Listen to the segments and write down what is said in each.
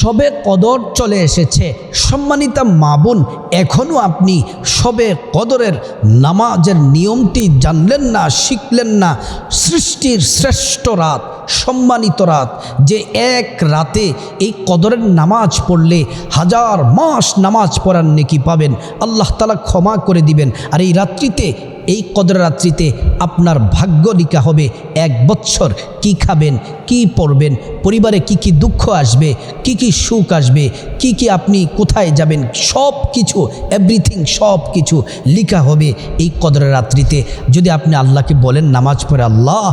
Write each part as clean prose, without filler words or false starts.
শবে কদর চলে এসেছে। সম্মানিতা মা বোন, এখনও আপনি শবে কদরের নামাজের নিয়মটি জানলেন না, শিখলেন না। সৃষ্টির শ্রেষ্ঠ রাত, সম্মানিত রাত, যে এক রাতে এই কদরের নামাজ পড়লে 1000 মাস নামাজ পড়ার নেকি পাবেন, আল্লাহ তাআলা ক্ষমা করে দিবেন। আর এই রাত্রিতে, এই কদর রাত্রিতে আপনার ভাগ্য লিখা হবে 1 বছর কি খাবেন, কি পড়বেন, পরিবারে কি কি দুঃখ আসবে, কি কি সুখ আসবে, কি কি আপনি কোথায় যাবেন, সব কিছু, এভরিথিং, সব কিছু লিখা হবে এই কদরের রাত্রিতে। যদি আপনি আল্লাহকে বলেন নামাজ পড়ে, আল্লাহ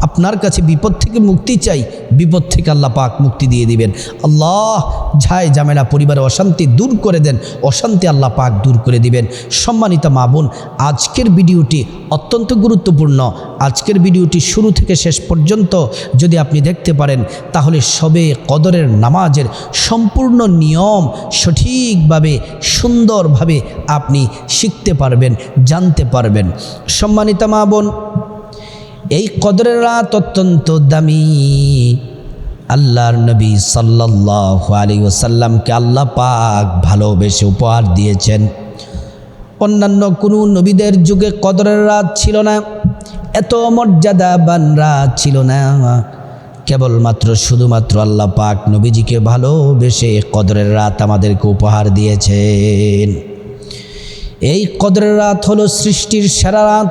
আপনার কাছে বিপদ থেকে মুক্তি চাই, বিপদ থেকে আল্লাহ পাক মুক্তি দিয়ে দিবেন। আল্লাহ ঝায় ঝামেলা, পরিবারে অশান্তি দূর করে দেন, অশান্তি আল্লাহ পাক দূর করে দিবেন। সম্মানিতা মা বোন, আজকের ভিডিওটি অত্যন্ত গুরুত্বপূর্ণ। আজকের ভিডিওটি শুরু থেকে শেষ পর্যন্ত যদি আপনি দেখতে পারেন, তাহলে শবে কদরের নামাজের সম্পূর্ণ নিয়ম সঠিকভাবে, সুন্দরভাবে আপনি শিখতে পারবেন, জানতে পারবেন। সম্মানিতা মা বোন, এই কদরের রাত অত্যন্ত দামি। আল্লাহর নবী সাল্লাল্লাহু আলাইহি ওয়াসাল্লামকে আল্লাহ পাক ভালোবেসে উপহার দিয়েছেন। অন্যান্য কোনো নবীদের যুগে কদরের রাত ছিল না, এত মর্যাদাবান রাত ছিল না। কেবলমাত্র শুধুমাত্র আল্লাহ পাক নবীজিকে ভালোবেসে কদরের রাত আমাদেরকে উপহার দিয়েছেন। এই কদরের রাত হলো সৃষ্টির সেরা রাত।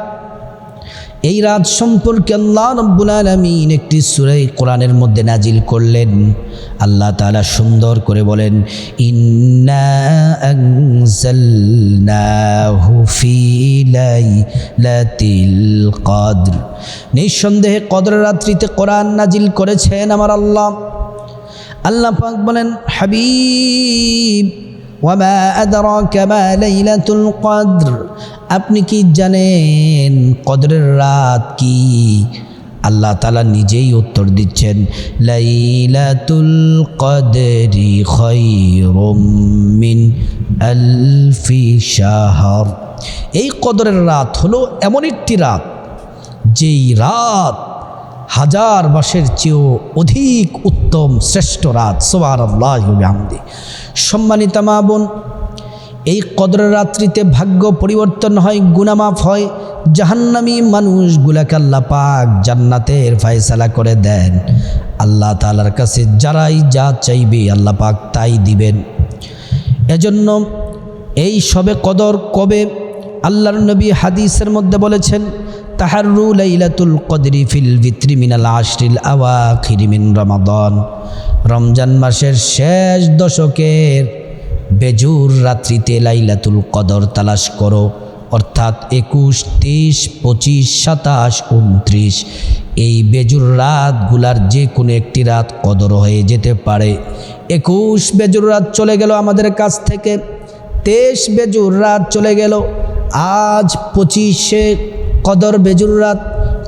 এই রাত সম্পর্কে আল্লাহ রাব্বুল আলামিন একটি সূরা কোরআনের মধ্যে নাজিল করলেন। আল্লাহ তাআলা সুন্দর করে বলেন, ইন্না আনজালনাহু ফি লাইলাতিল কদর। নিঃসন্দেহে কদরের রাত্রিতে কোরআন নাজিল করেছেন আমার আল্লাহ। আল্লাহ পাক বলেন, হাবিব ওয়ামা আদরাকা মা লাইলাতুল কদর, আপনি কি জানেন কদরের রাত কি? আল্লাহ তাআলা নিজেই উত্তর দিচ্ছেন, লাইলাতুল কদরি খায়রুম মিন আলফি শাহর। এই কদরের রাত হলো এমন একটি রাত, যেই রাত 1000 মাসের চেয়েও অধিক উত্তম, শ্রেষ্ঠ রাত। সুবহানাল্লাহি ওয়া বিহামদি। সম্মানিতা মা বোন, এই কদরের রাত্রিতে ভাগ্য পরিবর্তন হয়, গুনাহ মাফ হয়। জাহান্নামী মানুষগুলাকে আল্লাহ পাক জান্নাতের ফয়সালা করে দেন। আল্লাহ তাআলার কাছে যারাই যা চাইবে আল্লাহ পাক তাই দিবেন। এজন্য এই শবে কদর কবে? আল্লাহর নবী হাদিসের মধ্যে বলেছেন, তাহাররু লাইলাতুল কদরি ফিল ভিতরি মিনাল আশরিল আওয়াখিরি মিন রমাদান। রমজান মাসের শেষ দশকের বেজুর রাত্রিতে লাইলাতুল কদর তালাশ করো, অর্থাৎ 21, 23, 25, 27, 29 এই বেজুর রাতগুলার যে কোনো একটি রাত কদর হয়ে যেতে পারে। 21 বেজুর রাত চলে গেল আমাদের কাছ থেকে, 23 বেজুর রাত চলে গেল, আজ 25-এ কদর বেজুর রাত।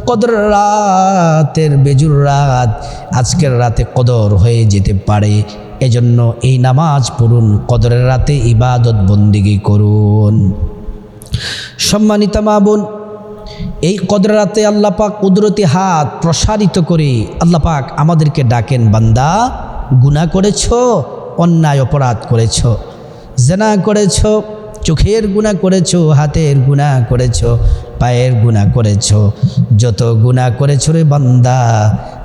কদর রাতের বেজুর রাত আজকের রাতে কদর হয়ে যেতে পারে। এজন্য এই নামাজ পড়ুন, কদরের রাতে ইবাদত বন্দেগী করুন। সম্মানিতা মা বোন, এই কদরের রাতে আল্লাহ পাক কুদরতি হাত প্রসারিত করে আল্লাহ পাক আমাদেরকে ডাকেন, বান্দা গুনাহ করেছো, অন্যায় অপরাধ করেছো, জিনা করেছো, চোখের গুনাহ করেছো, হাতের গুনাহ করেছো, পায়ের গুনাহ করেছো, যত গুনাহ করেছো রে বান্দা,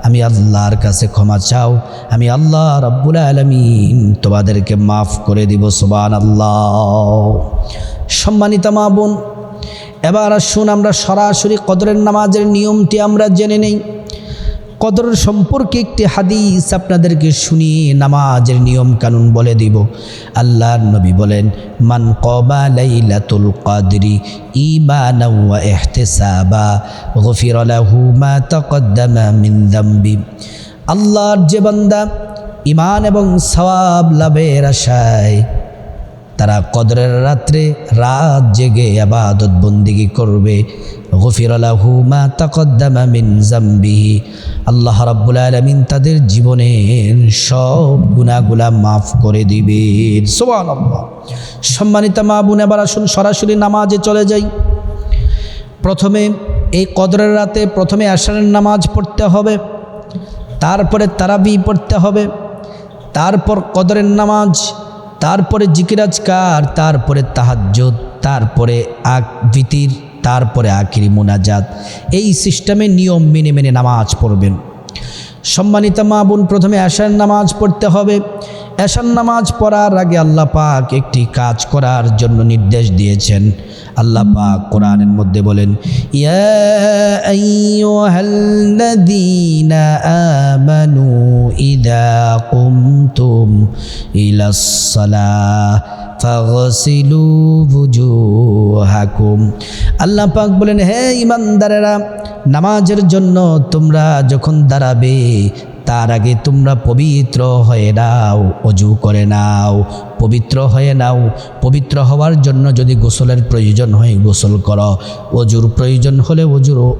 আমি আল্লাহর কাছে ক্ষমা চাও, আমি আল্লাহ রাব্বুল আলামিন তোমাদেরকে মাফ করে দিব। সুবহানাল্লাহ। সম্মানিতা মা বোন, এবার আসুন আমরা সরাসরি কদরের নামাজের নিয়মটি আমরা জেনে নেই। কদর সম্পর্কে একটি হাদিস আপনাদেরকে শুনিয়ে নামাজের নিয়ম কানুন বলে দিব। আল্লাহর নবী বলেন, মান ক্বামা লাইলাতুল কদরি ঈমানান ওয়া ইহতিসাবা গুফিরা লাহু মা তাকদ্দামা মিন যামবি। আল্লাহর যে বান্দা ঈমান এবং সওয়াব লাভের আশায় তারা কদরের রাত্রে রাত জেগে ইবাদত বন্দেগী করবে, গুফিরা লাহু মা তাকদ্দামা মিন যামবিহি, আল্লাহ রাব্বুল আলামিন তাদের জীবনের সব গুনাহগুলা মাফ করে দিবেন। সুবহানাল্লাহ। সম্মানিতা মা বোন, এবার আসুন সরাসরি নামাজে চলে যাই। প্রথমে এই কদরের রাতে প্রথমে আশরের নামাজ পড়তে হবে, তারপরে তারাবি পড়তে হবে, তারপর কদরের নামাজ, তারপরে জিকির আজকার, তারপরে তাহাজ্জুদ, তারপরে ভিতির, তারপরে আখিরি মুনাজাত। এই সিস্টেমে নিয়ম মেনে মেনে নামাজ পড়বেন। সম্মানিত মা বোন, প্রথমে এশার নামাজ পড়তে হবে। এশার নামাজ পড়ার আগে আল্লাহ পাক একটি কাজ করার জন্য নির্দেশ দিয়েছেন। আল্লাহ পাক কোরআনের মধ্যে বলেন, ইয়া আইয়ুহাল্লাযীনা আমানু ইযা কুমতুম ইলাস সালাহ ফাগসিলু বুজুহাকুম। আল্লাহ পাক বলেন, হে ঈমানদারেরা, নামাজের জন্য তোমরা যখন দাঁড়াবে তার আগে তোমরা পবিত্র হয়ে নাও, অজু করে নাও, পবিত্র হয়ে নাও। পবিত্র হওয়ার জন্য যদি গোসলের প্রয়োজন হয় গোসল করো, অজুর প্রয়োজন হলে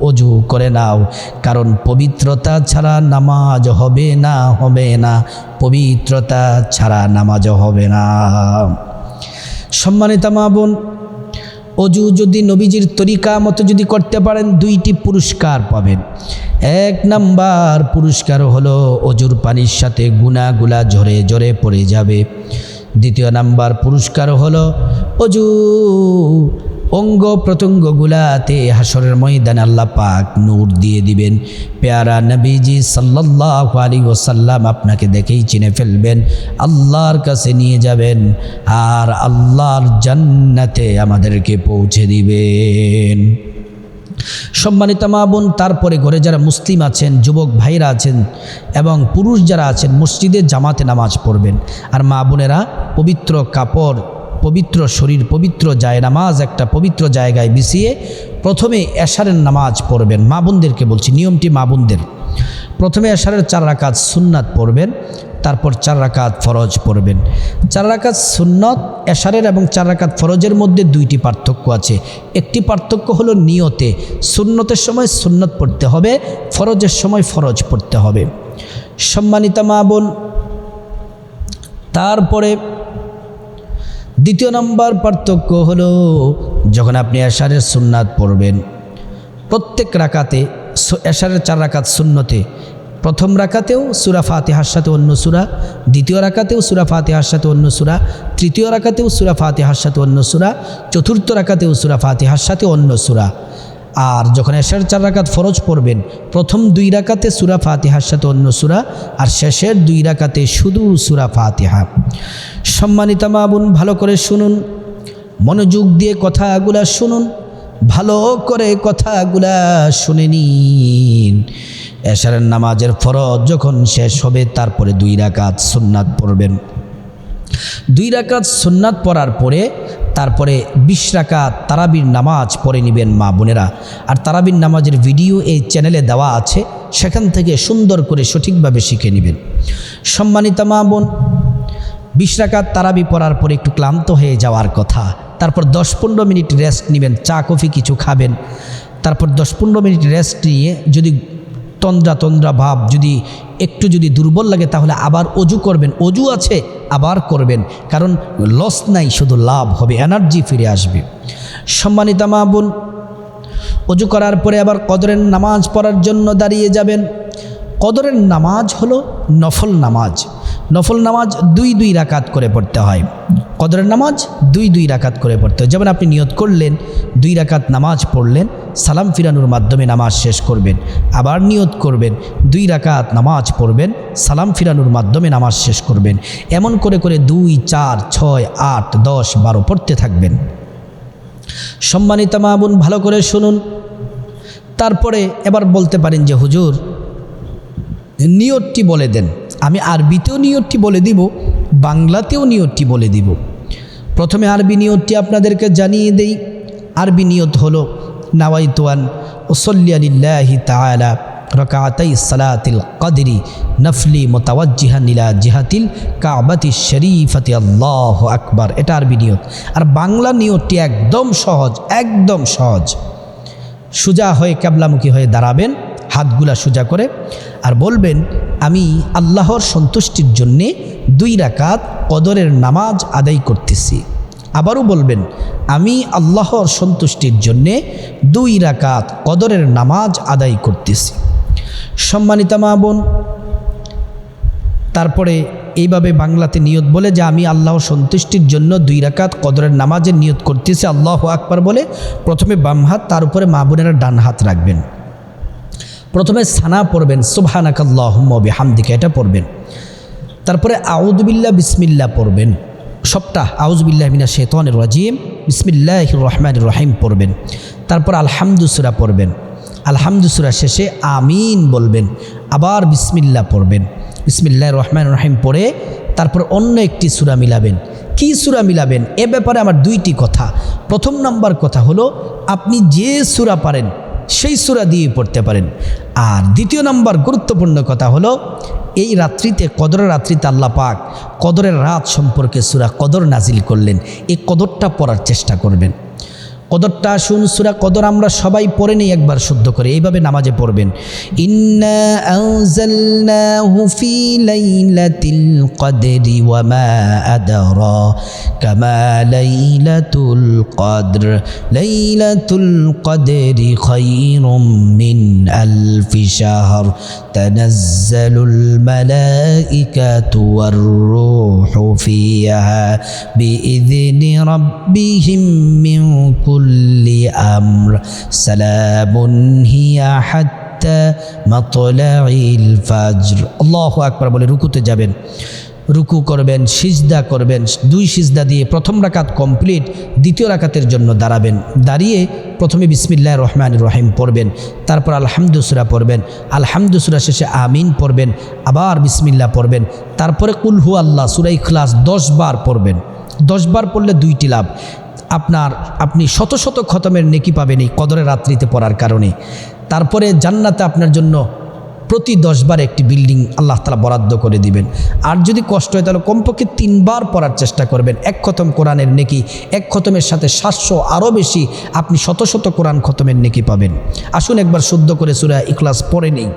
অজু করে নাও, কারণ পবিত্রতা ছাড়া নামাজ হবে না, হবে না। পবিত্রতা ছাড়া নামাজ হবে না। সম্মানিত মা বোন, অজু যদি নবীজির তরিকা মতো যদি করতে পারেন, 2টি পুরস্কার পাবেন। 1 নাম্বার পুরস্কার হলো অজুর পানির সাথে গুনাহগুলা ঝরে ঝরে পড়ে যাবে। 2 নাম্বার পুরস্কার হলো অজু অঙ্গ প্রত্যঙ্গগুলাতে হাসরের ময়দানে আল্লাহ পাক নূর দিয়ে দিবেন। প্যারা নবীজি সাল্লাল্লাহু আলাইহি ওয়াসাল্লাম আপনাকে দেখেই চিনে ফেলবেন, আল্লাহর কাছে নিয়ে যাবেন, আর আল্লাহর জান্নাতে আমাদেরকে পৌঁছে দিবেন। সম্মানিত মা বোন, তারপরে ঘরে যারা মুসলিম আছেন, যুবক ভাইরা আছেন এবং পুরুষ যারা আছেন, মসজিদে জামাতে নামাজ পড়বেন। আর মা বোনেরা পবিত্র কাপড়, পবিত্র শরীর, পবিত্র জায়নামাজ একটা পবিত্র জায়গায় বিছিয়ে প্রথমে এশারের নামাজ পড়বেন। মা বোনদেরকে বলছি, নিয়মটি মা বোনদের। প্রথমে এশারের 4 রাকাত সুন্নাত পড়বেন, তারপর 4 রাকাত ফরজ পড়বেন। 4 রাকাত সুন্নত এশারের এবং 4 রাকাত ফরজের মধ্যে 2টি পার্থক্য আছে। একটি পার্থক্য হলো নিয়তে। সুন্নতের সময় সুন্নত পড়তে হবে, ফরজের সময় ফরজ পড়তে হবে। সম্মানিত মা বোন, তারপরে 2 নম্বর পার্থক্য হলো যখন আপনি এশারের সুন্নাত পড়বেন, প্রত্যেক রাকাতে এশারের 4 রাকাত সুন্নতে প্রথম রাকাতেও সূরা ফাতিহার সাথে অন্য সূরা, দ্বিতীয় রাকাতেও সূরা ফাতিহার সাথে অন্য সূরা, তৃতীয় রাকাতেও সূরা ফাতিহার সাথে অন্য সূরা, চতুর্থ রাকাতেও সূরা ফাতিহার সাথে অন্য সূরা। আর যখন এশারের 4 রাকাত ফরজ পড়বেন, প্রথম 2 রাকাতে সূরা ফাতিহার সাথে অন্য সূরা, আর শেষের 2 রাকাতে শুধু সূরা ফাতিহা। সম্মানিত মা বোন, ভালো করে শুনুন, মনোযোগ দিয়ে কথাগুলা শুনুন, ভালো করে কথাগুলা শুনে নিন। এশারের নামাজের ফরজ যখন শেষ হবে, তারপরে 2 রাকাত সুন্নাত পড়বেন। 2 রাকাত সুন্নাত পড়ার পরে তারপরে 20 রাকাত তারাবির নামাজ পড়ে নেবেন মা বোনেরা। আর তারাবির নামাজের ভিডিও এই চ্যানেলে দেওয়া আছে, সেখান থেকে সুন্দর করে সঠিকভাবে শিখে নেবেন। সম্মানিত মা বোন, 20 রাকাত তারাবি পড়ার পরে একটু ক্লান্ত হয়ে যাওয়ার কথা, তারপর 10-15 মিনিট রেস্ট নেবেন, চা কফি কিছু খাবেন। তারপর 10-15 মিনিট রেস্ট নিয়ে যদি তন্দ্রা ভাব, যদি দুর্বল লাগে, তাহলে আবার অজু করবেন। অজু আছে আবার করবেন, কারণ লস নাই, শুধু লাভ হবে, এনার্জি ফিরে আসবে। সম্মানিত মা বোন, অজু করার পরে আবার কদরের নামাজ পড়ার জন্য দাঁড়িয়ে যাবেন। কদরের নামাজ হলো নফল নামাজ। নফল নামাজ 2 রাকাত করে পড়তে হয়। কদরের নামাজ 2 রাকাত করে পড়তে হয়। যেমন আপনি নিয়ত করলেন 2 রাকাত নামাজ পড়লেন, সালাম ফিরানোর মাধ্যমে নামাজ শেষ করবেন। আবার নিয়ত করবেন 2 রাকাত নামাজ পড়বেন, সালাম ফিরানোর মাধ্যমে নামাজ শেষ করবেন। এমন করে করে 2, 4, 6, 8, 10, 12 পড়তে থাকবেন। সম্মানিত মা বোন, ভালো করে শুনুন। তারপরে এবার বলতে পারেন যে হুজুর নিয়তটি বলে দেন। আমি আরবিতেও নিয়তটি বলে দিব, বাংলাতেও নিয়তটি বলে দিব। প্রথমে আরবি নিয়তটি আপনাদেরকে জানিয়ে দেই। আরবি নিয়ত হলো নাওয়াইতু আন উসাল্লি লিল্লাহি তাআলা রাকাতাই সালাতিল কদরি নফলি মুতাওয়াজ্জিহান ইলা জিহাতিল কাবাতি শরীফাতি আল্লাহু আকবার। এটা আরবি নিয়ত। আর বাংলা নিয়তটি একদম সহজ, একদম সহজ। সোজা হয়ে কিবলামুখী হয়ে দাঁড়াবেন, হাতগুলা সোজা করে, আর বলবেন আমি আল্লাহর সন্তুষ্টির জন্যে 2 রাকাত কদরের নামাজ আদায় করতেছি। আবারও বলবেন আমি আল্লাহর সন্তুষ্টির জন্যে 2 রাকাত কদরের নামাজ আদায় করতেছি। সম্মানিত মা বোন, তারপরে এইভাবে বাংলাতে নিয়ত বলে যে আমি আল্লাহ সন্তুষ্টির জন্য 2 রাকাত কদরের নামাজের নিয়ত করতেছি আল্লাহু আকবার বলে প্রথমে বাম হাত, তার উপরে মা বোনেরা ডান হাত রাখবেন। প্রথমে সানা পড়বেন সুবহানাকাল্লাহুম্মা ওয়া বিহামদিকা, এটা পড়বেন। তারপরে আউযু বিল্লাহ বিসমিল্লাহ পড়বেন, সবটা আউযু বিল্লাহি মিনাশ শাইতানির রাজিম বিসমিল্লাহির রহমানির রহিম পড়বেন। তারপর আলহামদু সূরা পড়বেন, আলহামদু সূরা শেষে আমিন বলবেন, আবার বিসমিল্লাহ পড়বেন, বিসমিল্লাহির রহমানির রহিম পড়ে তারপর অন্য একটি সূরা মিলাবেন। কি সূরা মিলাবেন এ ব্যাপারে আমার 2টি কথা। প্রথম নাম্বার কথা হলো আপনি যে সূরা পারেন সেই সূরা দিয়ে পড়তে পারেন। আর দ্বিতীয় নাম্বার গুরুত্বপূর্ণ কথা হলো এই রাত্রিতে, কদরের রাত্রিতে আল্লাহ পাক কদরের রাত সম্পর্কে সূরা কদর নাজিল করলেন, এই কদরটা পড়ার চেষ্টা করবেন। কদরটা আসুন সূরা কদর আমরা সবাই পড়ে নিই একবার শুদ্ধ করে, এইভাবে নামাজে পড়বেন। ইন্না আনজালনাহু ফি লাইলাতিল কদরি ওয়া মা আদরাকা মা লাইলাতুল কদর লাইলাতুল কদরি খায়রুম মিন আলফি শাহর তানাজ্জালুল মালাইকাতু ওয়ার রূহু ফিহা বিইذনি রাব্বিহিম মিন কুল্লি আমর সালামুন হিয়া হাত্তা মাতলাইল ফাজর। আল্লাহু আকবার বলে রুকুতে যাবেন, রুকু করবেন, সিজদা করবেন। 2 সিজদা দিয়ে প্রথম রাকাত কমপ্লিট, দ্বিতীয় রাকাতের জন্য দাঁড়াবেন। দাঁড়িয়ে প্রথমে বিসমিল্লাহির রহমানির রহিম পড়বেন, তারপর আলহামদু সূরা পড়বেন, আলহামদু সূরা শেষে আমিন পড়বেন, আবার বিসমিল্লাহ পড়বেন, তারপরে কুল হু আল্লাহ সূরা ইখলাস 10 বার পড়বেন। 10 বার পড়লে 2টি লাভ, আপনি শত শত খতমের নেকি পাবেন এই কদরের রাত্রিতে পড়ার কারণে। তারপরে জান্নাতে আপনার জন্য প্রতি 10 বার একটি বিল্ডিং আল্লাহ তাআলা বরাদ্দ করে দিবেন। আর যদি কষ্ট হয় তাহলে কমপক্ষে 3 বার পড়ার চেষ্টা করবেন। 1 খতম কোরআনের নেকি, 1 খতমের সাথে 700 আরও বেশি আপনি শত শত কোরআন খতমের নেকি পাবেন। আসুন একবার শুদ্ধ করে সূরা ইখলাস পড়ে নেই।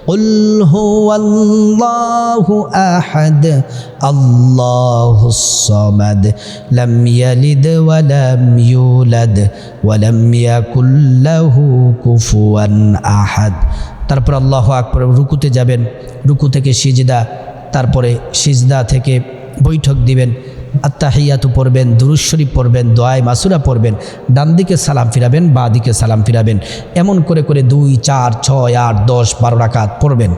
কুল হুয়াল্লাহু আহাদ আল্লাহুস সামাদ লাম ইয়ালিদ ওয়া লাম ইউলাদ ওয়া লাম ইয়াকুল লাহু কুফুয়ান আহাদ। তারপর আল্লাহু আকবার রুকুতে যাবেন, রুকু থেকে সিজদা, তারপরে সিজদা থেকে বৈঠক দিবেন, আত্তাহিয়াতু পড়বেন, দুরূদ শরীফ পড়বেন, দোয়ায়ে মাসুরা পড়বেন, ডান দিকে সালাম ফিরাবেন, বাঁ দিকে সালাম ফিরাবেন। এমন করে করে 2, 4, 6, 8, 10, 12 রাকাত পড়বেন।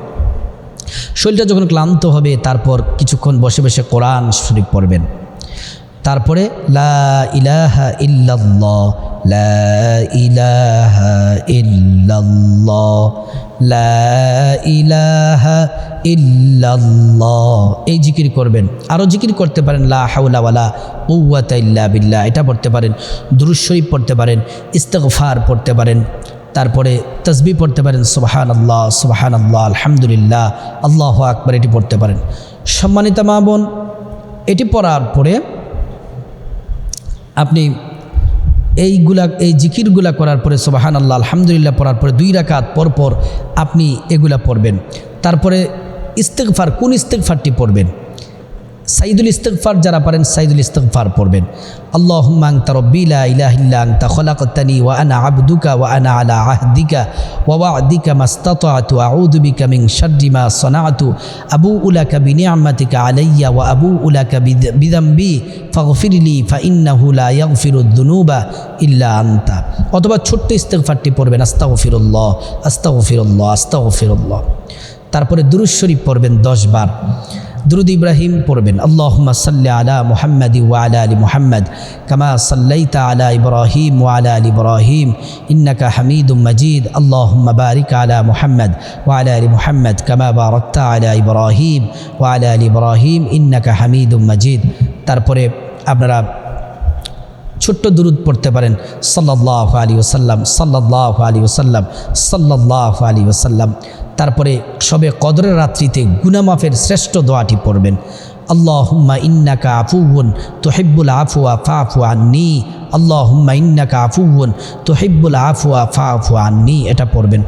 শরীরটা যখন ক্লান্ত হবে তারপর কিছুক্ষণ বসে বসে কোরআন শরীফ পড়বেন। তারপরে লা ইলাহা ইল্লাল্লাহ লা ইলাহা ইল্লাল্লাহ লা ইলাহা ইল্লাল্লাহ এই জিকির করবেন। আরও জিকির করতে পারেন লা হাওলা ওয়ালা কুওয়াতা ইল্লা বিল্লাহ, এটা পড়তে পারেন। দুরূদ শরীফ পড়তে পারেন, ইস্তিগফার পড়তে পারেন, তারপরে তাসবিহ পড়তে পারেন, সুবহানাল্লাহ সুবহানাল্লাহ আলহামদুলিল্লাহ আল্লাহু আকবার, এটি পড়তে পারেন। সম্মানিত মা বোন, এটি পড়ার পরে আপনি এই জিকিরগুলা করার পরে সুবহানাল্লাহ আলহামদুলিল্লাহ পড়ার পরে 2 রাকাত পরপর আপনি এগুলা পড়বেন। তারপরে ইস্তিগফার, কোন ইস্তিগফারটি পড়বেন? সাইদুল ইস্তিগফার যারা পারেন সাইদুল ইস্তিগফার পড়বেন। আল্লাহুম্মা আনতা রাব্বি লা ইলাহা ইল্লা আনতা খলাকতানি ওয়া আনা আবদুকা ওয়া আনা আলা আহদিকা ওয়া ওয়া'দিকা মাসতাতা'তু আউযু বিকা মিন শাররি মা সানা'তু আবু'ু লাকা বিনি'মাতিকা আলাইয়া ওয়া আবু'ু লাকা বিযামবি ফাগফিরলি ফাইন্নাহু লা ইয়াগফিরুদ যুনুবা ইল্লা আনতা। অথবা ছোট্ট ইস্তিগফারটি পড়বেন, আস্তাগফিরুল্লাহ আস্তাগফিরুল্লাহ আস্তাগফিরুল্লাহ। তারপরে দুরূদ শরীফ পড়বেন 10 বার। দুরূদ ইব্রাহিম পড়বেন, আল্লাহুম্মা সাল্লি আলা মুহাম্মাদি ওয়া আলা আলি মুহাম্মাদ কামা সাল্লাইতা আলা ইব্রাহিম ওয়া আলা আলি ইব্রাহিম ইন্নাকা হামিদুম মাজিদ। আল্লাহুম্মা বারিক আলা মুহাম্মাদ ওয়া আলা আলি মুহাম্মাদ কামা বারাকতা আলা ইব্রাহিম ওয়া আলা আলি ইব্রাহিম ইন্নাকা হামিদুম মাজিদ। তারপরে আপনারা ছোট্ট দুরূদ পড়তে পারেন, সাল্লাল্লাহু আলাইহি ওয়াসাল্লাম সাল্লাল্লাহু আলাইহি ওয়াসাল্লাম সাল্লাল্লাহু আলাইহি ওয়াসাল্লাম। তারপরে সবে কদরের রাত্রিতে গুনাহ মাফের শ্রেষ্ঠ দোয়াটি পড়বেন, আল্লাহুম্মা ইন্নাকা আফুউন তুহিব্বুল আফওয়া ফাফু আন্নি আল্লাহুম্মা ইন্নাকা আফুউন তুহিব্বুল আফওয়া ফাফু আন্নি, এটা পড়বেন।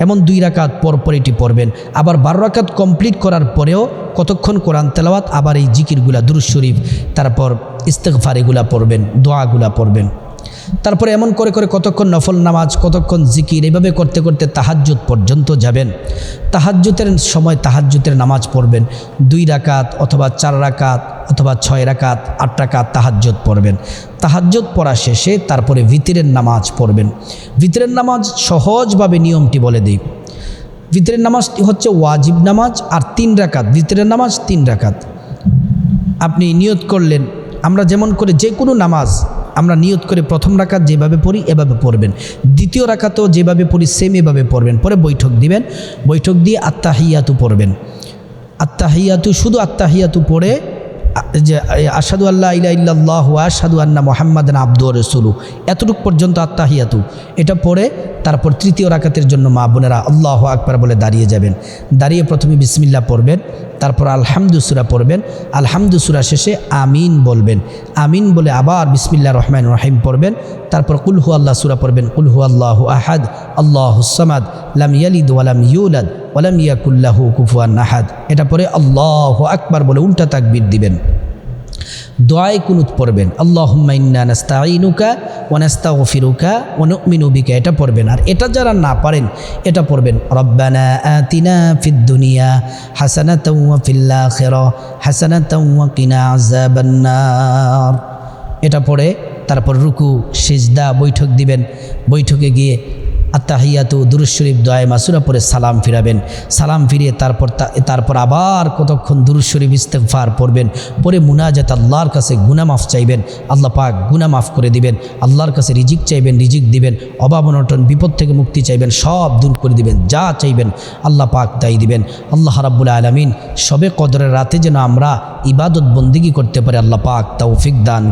এমন 2 রাকাত পরপর এটি পড়বেন। আবার 12 রাকাত কমপ্লিট করার পরেও কতক্ষণ কোরআন তেলাওয়াত, আবার এই জিকিরগুলা দুরূদ শরীফ, তারপর ইস্তিগফার এগুলা পড়বেন, দোয়াগুলা পড়বেন। তারপরে এমন করে করে কতক্ষণ নফল নামাজ, কতক্ষণ জিকির, এভাবে করতে করতে তাহাজ্জুদ পর্যন্ত যাবেন। তাহাজ্জুদের সময় তাহাজ্জুদের নামাজ পড়বেন, 2 রাকাত অথবা 4 রাকাত অথবা 6 রাকাত 8 রাকাত তাহাজ্জুদ পড়বেন। তাহাজ্জুদ পড়া শেষে তারপরে ভিতরের নামাজ পড়বেন। ভিতরের নামাজ সহজভাবে নিয়মটি বলে দিই। ভিতরের নামাজটি হচ্ছে ওয়াজিব নামাজ, আর 3 রাকাত ভিতরের নামাজ 3 রাকাত। আপনি নিয়ত করলেন, আমরা যেমন করে যে কোনো নামাজ আমরা নিয়ত করে প্রথম রাকাত যেভাবে পড়ি এভাবে পড়বেন, দ্বিতীয় রাকাতও যেভাবে পড়ি সেম এভাবে পড়বেন। পরে বৈঠক দিবেন, বৈঠক দিয়ে আত্তাহিয়াতু পড়বেন। আত্তাহিয়াতু, শুধু আত্তাহিয়াতু পড়ে যে আশহাদু আল্লা ইলাহা ইল্লাল্লাহ ওয়া আশহাদু আন্না মুহাম্মাদান আবদুহু ওয়া রাসূলুহু, এতটুকু পর্যন্ত আত্তাহিয়াতু। এটা পড়ে তারপর তৃতীয় রাকাতের জন্য মা বোনেরা আল্লাহু আকবার বলে দাঁড়িয়ে যাবেন। দাঁড়িয়ে প্রথমে বিসমিল্লাহ পড়বেন, তারপর আলহামদু সূরা পড়বেন। আলহামদু সূরা শেষে আমিন বলবেন। আমিন বলে আবার বিসমিল্লাহির রহমানির রহিম পড়বেন। তারপর কুল হু আল্লাহ সূরা পড়বেন, কুল হু আল্লাহু আহাদ আল্লাহুস সামাদ লাম ইয়ালিদ ওয়া লাম ইউলাদ ওয়া লাম ইয়াকুল লাহু কুফুয়ান আহাদ। এটা পরে আল্লাহু আকবার বলে উল্টা তাকবীর দিবেন। দোয়ায়ে কুনুত পড়বেন, আল্লাহুম্মা ইন্না নাস্তাঈনুকা ওয়া নাস্তাগফিরুকা ওয়া নু'মিনু বিকা, এটা পড়বেন। আর এটা যারা না পারেন এটা পড়বেন, রব্বানা আতিনা ফিদ দুনিয়া হাসানাতাও ওয়া ফিল আখিরাহ হাসানাতাও ওয়া কিনা আযাবান নার। এটা পড়ে তারপর রুকু সিজদা বৈঠক দিবেন। বৈঠকে গিয়ে আত্তাহিয়াতু দুরূদ শরীফ দোয়ায়ে মাসুরা পড়ে সালাম ফিরাবেন। সালাম ফিরিয়ে তারপর আবার কতক্ষণ দুরূদ শরীফ ইস্তেগফার পড়বেন। পরে মুনাজাত, আল্লাহর কাছে গুনাহ মাফ চাইবেন, আল্লাহ পাক গুনাহ মাফ করে দিবেন। আল্লাহর কাছে রিজিক চাইবেন, রিজিক দিবেন। অভাব অনটন বিপদ থেকে মুক্তি চাইবেন, সব দূর করে দিবেন। যা চাইবেন আল্লাহ পাক তাই দিবেন। আল্লাহ রাব্বুল আলামিন শবে কদরের রাতে যেন আমরা ইবাদত বন্দিগি করতে পারি, আল্লাহ পাক তৌফিক দান